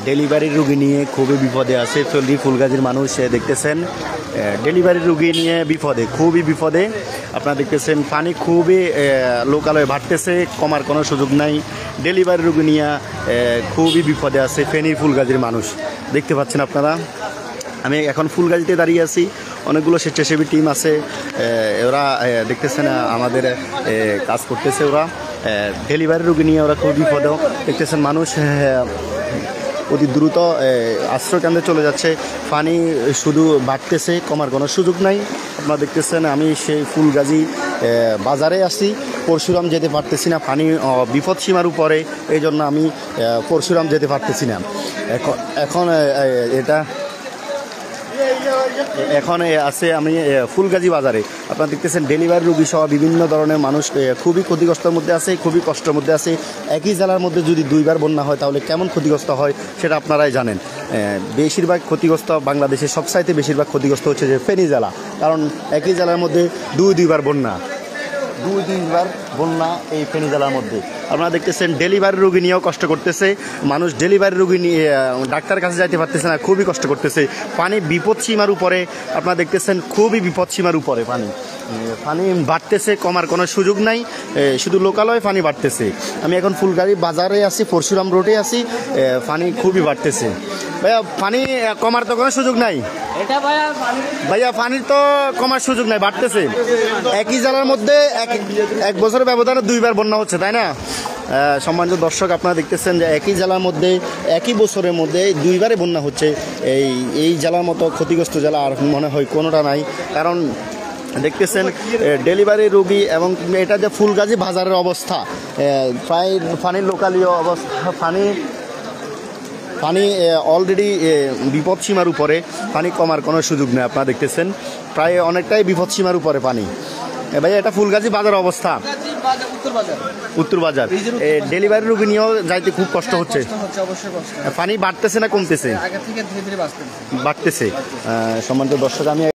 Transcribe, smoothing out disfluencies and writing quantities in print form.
Delivery রুগী নিয়ে খুবই বিপদে আছে চলতি ফুলগাজীর মানুষ দেখতেছেন। ডেলিভারি রুগী নিয়ে বিপদে, খুবই বিপদে। আপনারা দেখতেছেন পানি খুবই লোকালয়ে ভাটতেছে, কমার কোনো সুযোগ নাই। ডেলিভারি রুগী নিয়ে খুবই বিপদে আছে ফেনীর ফুলগাজীর মানুষ, দেখতে পাচ্ছেন আপনারা। আমি এখন ফুলগাজীতে দাঁড়িয়ে আছি, অনেকগুলো স্বেচ্ছাসেবী টিম আছে, ওরা দেখতেছেন আমাদের কাজ করতেছে। ওরা ডেলিভারি রুগী নিয়ে ওরা খুব বিপদে দেখতেছেন। মানুষ অতি দ্রুত আশ্রয়কেন্দ্রে চলে যাচ্ছে, পানি শুধু বাড়তেছে, কমার কোনো সুযোগ নাই। আপনারা দেখতেছেন আমি সেই ফুলগাজী বাজারে আছি, পরশুরাম যেতে পারতেছি না, পানি বিপদ সীমার উপরে, এই জন্য আমি পরশুরাম যেতে পারতেছি না। এখন এখন আছে আমি ফুলগাজী বাজারে। আপনারা দেখতেছেন ডেলিভারি রুগী সহ বিভিন্ন ধরনের মানুষ খুবই ক্ষতিগ্রস্তের মধ্যে আছে, খুবই কষ্টের মধ্যে আছে। একই জেলার মধ্যে যদি দুইবার বন্যা হয় তাহলে কেমন ক্ষতিগ্রস্ত হয় সেটা আপনারাই জানেন। বেশিরভাগ ক্ষতিগ্রস্ত বাংলাদেশের সবচাইতে বেশিরভাগ ক্ষতিগ্রস্ত হচ্ছে যে ফেনী জেলা, কারণ একই জেলার মধ্যে দুইবার বন্যা এই ফেনী জেলার মধ্যে। আপনারা দেখতেছেন ডেলিভারি রুগী নিয়েও কষ্ট করতেছে মানুষ, ডেলিভারি রুগী নিয়ে ডাক্তারের কাছে যাইতে পারতেছে না, খুবই কষ্ট করতেছে। পানি বিপদ সীমার উপরে, আপনারা দেখতেছেন খুবই বিপদ সীমার উপরে পানি বাড়তেছে, কমার কোনো সুযোগ নাই, শুধু লোকালয়ে পানি বাড়তেছে। আমি এখন ফুলগাজী বাজারে আছি, পরশুরাম রোডে আছি, পানি খুবই বাড়তেছে। ভাইয়া পানি কমার তো কোনো সুযোগ নাই, ভাইয়া পানির তো কমার সুযোগ নাই, বাড়তেছে। একই জেলার মধ্যে এক বছরের ব্যবধানে দুইবার বন্যা হচ্ছে, তাই না? সম্মানিত দর্শক, আপনারা দেখতেছেন যে একই জেলার মধ্যে একই বছরের মধ্যে দুইবারে বন্যা হচ্ছে। এই জেলার মতো ক্ষতিগ্রস্ত জেলা আর মনে হয় কোনোটা নাই। কারণ দেখতেছেন ডেলিভারি রোগী এবং এটা যে ফুলগাজী বাজারের অবস্থা, প্রায় পানির লোকালীয় অবস্থা, পানি অলরেডি বিপদ সীমার উপরে, পানি কমার কোনো সুযোগ নেই। আপনারা দেখতেছেন প্রায় অনেকটাই বিপদ সীমার উপরে পানি। ভাই এটা ফুলগাজী বাজার অবস্থা, উত্তর বাজার। ডেলিভারি রোগী নিয়েও যাইতে খুব কষ্ট হচ্ছে। পানি বাড়তেছে না কমতেছে? বাড়তেছে। সম্মানিত দর্শক, আমি